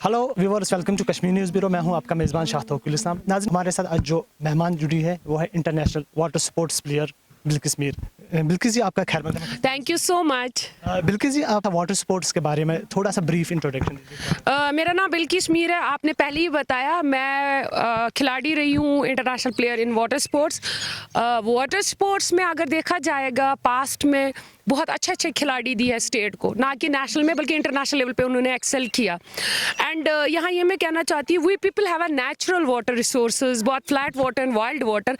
Hello viewers, welcome to Kashmir news bureau. मैं हूं आपका मेज़बान शाह तौकील इस्लाम। नाज़रीन, हमारे साथ आज जो मेहमान जुड़ी है वो है international water sports player Bilkis Mir. Bilkis ji, आपका खैर मकदम है। Thank you so much. Bilkis ji, आप वाटर स्पोर्ट्स के बारे में थोड़ा सा ब्रीफ इंट्रोडक्शन दीजिए। मेरा नाम बिल्किस मीर है। आपने पहले ही बताया, मैं खिलाड़ी रही हूँ, international player in water sports. Water sports में अगर देखा जाएगा, पास्ट में बहुत अच्छे खिलाड़ी दी है स्टेट को, ना कि नेशनल में बल्कि इंटरनेशनल लेवल पे उन्होंने एक्सेल किया। एंड यहाँ ये मैं कहना चाहती हूँ, we people have a natural water resources, बहुत flat water and wild water.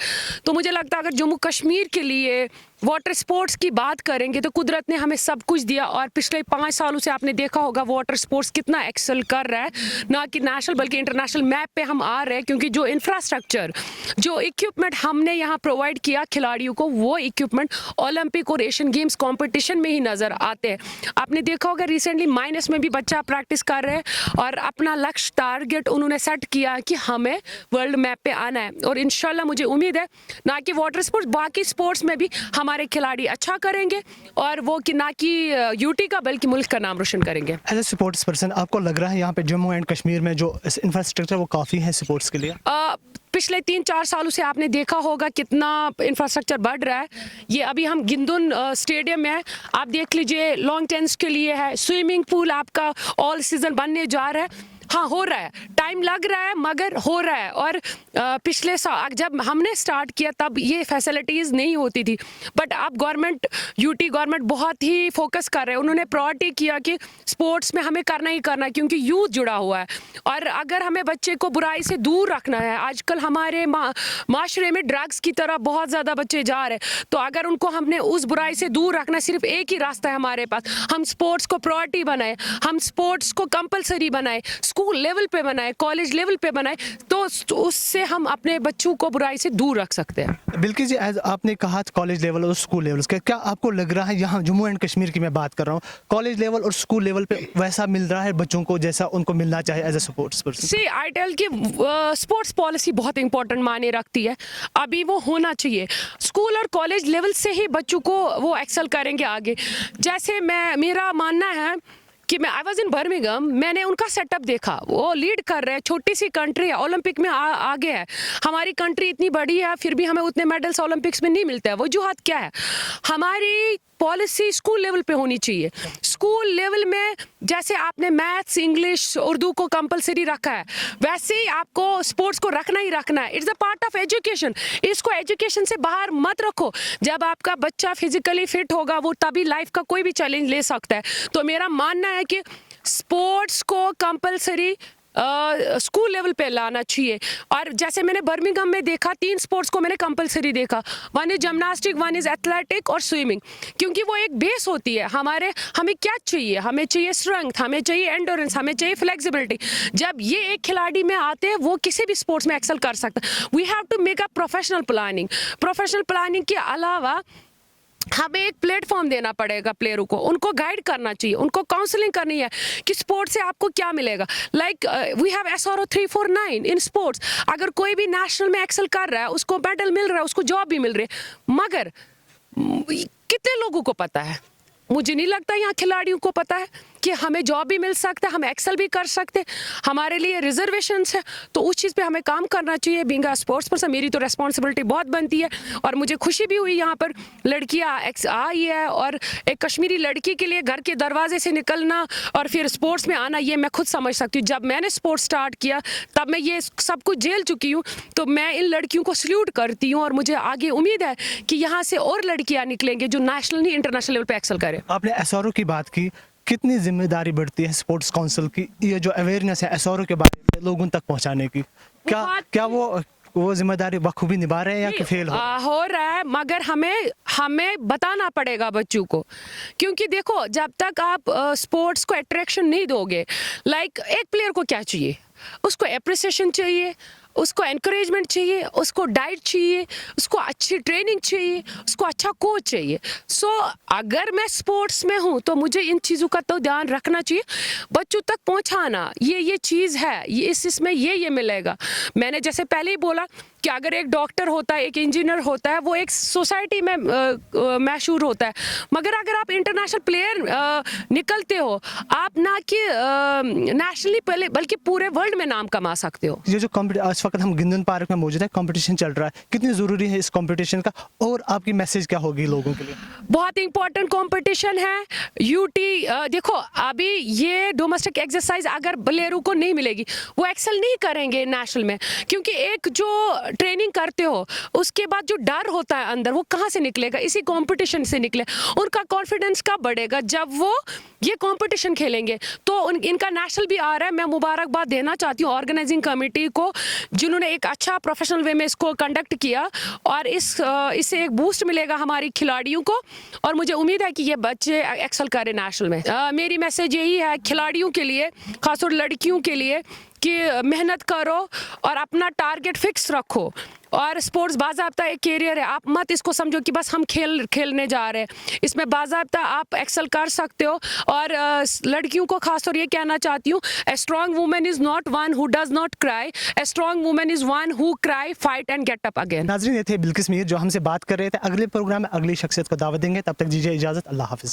तो मुझे लगता है अगर जम्मू कश्मीर के लिए वाटर स्पोर्ट्स की बात करेंगे तो कुदरत ने हमें सब कुछ दिया, और पिछले 5 सालों से आपने देखा होगा वाटर स्पोर्ट्स कितना एक्सेल कर रहा है, ना कि नेशनल बल्कि इंटरनेशनल मैप पे हम आ रहे हैं। क्योंकि जो इंफ्रास्ट्रक्चर, जो इक्विपमेंट हमने यहाँ प्रोवाइड किया खिलाड़ियों को, वो इक्विपमेंट ओलंपिक और एशियन गेम्स कंपटीशन में ही नज़र आते हैं। आपने देखा होगा रिसेंटली माइनस में भी बच्चा प्रैक्टिस कर रहे हैं और अपना लक्ष्य टारगेट उन्होंने सेट किया कि हमें वर्ल्ड मैप पे आना है। और इंशाल्लाह मुझे उम्मीद है ना कि वाटर स्पोर्ट्स, बाकी स्पोर्ट्स में भी हमारे खिलाड़ी अच्छा करेंगे, और वो कि ना कि यूटी का बल्कि मुल्क का नाम रोशन करेंगे। एज ए स्पोर्ट्स पर्सन, आपको लग रहा है यहाँ पे जम्मू एंड कश्मीर में जो इंफ्रास्ट्रक्चर वो काफ़ी है स्पोर्ट्स के लिए? पिछले 3-4 सालों से आपने देखा होगा कितना इंफ्रास्ट्रक्चर बढ़ रहा है। ये अभी हम गिंदुन स्टेडियम में है, आप देख लीजिए, लॉन्ग टेनिस के लिए है, स्विमिंग पूल आपका ऑल सीजन बनने जा रहा है। हाँ, हो रहा है, टाइम लग रहा है मगर हो रहा है। और पिछले साल जब हमने स्टार्ट किया तब ये फैसिलिटीज़ नहीं होती थी, बट अब गवर्नमेंट, यूटी गवर्नमेंट बहुत ही फोकस कर रहे हैं। उन्होंने प्रायोरिटी किया कि स्पोर्ट्स में हमें करना ही करना है, क्योंकि यूथ जुड़ा हुआ है। और अगर हमें बच्चे को बुराई से दूर रखना है, आजकल हमारे माशरे में ड्रग्स की तरह बहुत ज़्यादा बच्चे जा रहे हैं, तो अगर उनको हमने उस बुराई से दूर रखना, सिर्फ एक ही रास्ता है हमारे पास, हम स्पोर्ट्स को प्रायोरिटी बनाए, हम स्पोर्ट्स को कंपलसरी बनाए, स्कूल लेवल पे बनाए, कॉलेज लेवल पे बनाए, तो उससे हम अपने बच्चों को बुराई से दूर रख सकते हैं। बिल्कुल जी, एज आपने कहा कॉलेज लेवल और स्कूल लेवल के, क्या आपको लग रहा है यहाँ जम्मू एंड कश्मीर की मैं बात कर रहा हूँ, कॉलेज लेवल और स्कूल लेवल पे वैसा मिल रहा है बच्चों को जैसा उनको मिलना चाहिए as a sports person? See I tell कि स्पोर्ट्स पॉलिसी बहुत इंपॉर्टेंट माने रखती है, अभी वो होना चाहिए। स्कूल और कॉलेज लेवल से ही बच्चों को वो एक्सेल करेंगे आगे। जैसे मेरा मानना है कि आई वॉज इन बर्मिंघम, मैंने उनका सेटअप देखा, वो लीड कर रहे हैं, छोटी सी कंट्री है, ओलंपिक में आगे है। हमारी कंट्री इतनी बड़ी है, फिर भी हमें उतने मेडल्स ओलंपिक्स में नहीं मिलते हैं। वजूहत क्या है? हमारी पॉलिसी स्कूल लेवल पे होनी चाहिए। स्कूल लेवल में जैसे आपने मैथ्स, इंग्लिश, उर्दू को कंपलसरी रखा है, वैसे ही आपको स्पोर्ट्स को रखना ही रखना है। It's a part of education. इसको एजुकेशन से बाहर मत रखो। जब आपका बच्चा फिजिकली फिट होगा, वो तभी लाइफ का कोई भी चैलेंज ले सकता है। तो मेरा मानना है कि स्पोर्ट्स को कंपलसरी स्कूल लेवल पे लाना चाहिए। और जैसे मैंने बर्मिंघम में देखा, 3 स्पोर्ट्स को मैंने कंपलसरी देखा, one is gymnastic, one is athletic और स्विमिंग, क्योंकि वो एक बेस होती है। हमें क्या चाहिए? हमें चाहिए स्ट्रेंथ, हमें चाहिए एंडोरेंस, हमें चाहिए फ्लेक्सिबिलिटी। जब ये एक खिलाड़ी में आते हैं, वो किसी भी स्पोर्ट्स में एक्सेल कर सकता है। We have to make a professional planning. Professional planning के अलावा हमें एक प्लेटफॉर्म देना पड़ेगा प्लेयरों को, उनको गाइड करना चाहिए, उनको काउंसलिंग करनी है कि स्पोर्ट्स से आपको क्या मिलेगा। Like we have SRO 349 in sports. अगर कोई भी नेशनल में एक्सेल कर रहा है, उसको मेडल मिल रहा है, उसको जॉब भी मिल रही है, मगर कितने लोगों को पता है? मुझे नहीं लगता यहाँ खिलाड़ियों को पता है कि हमें जॉब भी मिल सकता है, हम एक्सेल भी कर सकते हैं, हमारे लिए रिजर्वेशंस है। तो उस चीज़ पे हमें काम करना चाहिए। बीइंग अ स्पोर्ट्स पर्सन, मेरी तो रेस्पॉन्सिबिलिटी बहुत बनती है, और मुझे खुशी भी हुई यहाँ पर लड़कियाँ आई है। और एक कश्मीरी लड़की के लिए घर के दरवाजे से निकलना और फिर स्पोर्ट्स में आना, ये मैं खुद समझ सकती हूँ। जब मैंने स्पोर्ट्स स्टार्ट किया तब मैं ये सब कुछ झेल चुकी हूँ, तो मैं इन लड़कियों को सल्यूट करती हूँ, और मुझे आगे उम्मीद है कि यहाँ से और लड़कियाँ निकलेंगे जो नेशनल नहीं इंटरनेशनल लेवल पर एक्सेल करें। आपने SRO की बात की, कितनी जिम्मेदारी बढ़ती है स्पोर्ट्स काउंसिल की, ये जो अवेयरनेस है SRO के बारे में लोगों तक पहुंचाने की? क्या वो जिम्मेदारी बखूबी निभा रहे हैं या कि फेल हो रहा है? मगर हमें बताना पड़ेगा बच्चों को, क्योंकि देखो, जब तक आप स्पोर्ट्स को अट्रैक्शन नहीं दोगे, लाइक एक प्लेयर को क्या चाहिए? उसको एप्रिसिएशन चाहिए, उसको एनकरेजमेंट चाहिए, उसको डाइट चाहिए, उसको अच्छी ट्रेनिंग चाहिए, उसको अच्छा कोच चाहिए। सो अगर मैं स्पोर्ट्स में हूँ तो मुझे इन चीज़ों का तो ध्यान रखना चाहिए, बच्चों तक पहुँचाना, ये चीज़ है, ये इसमें ये मिलेगा। मैंने जैसे पहले ही बोला कि अगर एक डॉक्टर होता है, एक इंजीनियर होता है, वो एक सोसाइटी में मशहूर होता है, मगर अगर आप इंटरनेशनल प्लेयर निकलते हो, आप ना कि नेशनली पहले बल्कि पूरे वर्ल्ड में नाम कमा सकते हो। ये जो इस वक्त हम गिंदन पार्क में मौजूद है, कंपटीशन चल रहा है, कितनी ज़रूरी है इस कंपटीशन का, और आपकी मैसेज क्या होगी लोगों के लिए? बहुत इंपॉर्टेंट कंपटीशन है। यूटी देखो, अभी ये डोमेस्टिक एक्सरसाइज अगर प्लेयरों को नहीं मिलेगी, वो एक्सेल नहीं करेंगे नेशनल में, क्योंकि एक जो ट्रेनिंग करते हो उसके बाद जो डर होता है अंदर, वो कहाँ से निकलेगा? इसी कंपटीशन से निकले। उनका कॉन्फिडेंस कब बढ़ेगा? जब वो ये कंपटीशन खेलेंगे। तो इनका नेशनल भी आ रहा है। मैं मुबारकबाद देना चाहती हूँ ऑर्गेनाइजिंग कमेटी को, जिन्होंने एक अच्छा प्रोफेशनल वे में इसको कंडक्ट किया, और इससे एक बूस्ट मिलेगा हमारी खिलाड़ियों को, और मुझे उम्मीद है कि ये बच्चे एक्सेल करें नेशनल में। मेरी मैसेज यही है खिलाड़ियों के लिए, खासतौर लड़कियों के लिए, कि मेहनत करो और अपना टारगेट फिक्स रखो, और स्पोर्ट्स बाज़ाब्ता एक कैरियर है। आप मत इसको समझो कि बस हम खेलने जा रहे हैं, इसमें बाज़ाब्ता आप एक्सेल कर सकते हो। और लड़कियों को खासतौर ये कहना चाहती हूँ, a strong women is not one who does not cry, a strong women is one who cry, fight and get up again. नाज़रीन, ये थे बिल्किस मीर जो हमसे बात कर रहे थे। अगले प्रोग्राम में अगली शख्सियत को दावत देंगे, तब तक दीजिए इजाज़त। अल्लाह हाफ़िज़।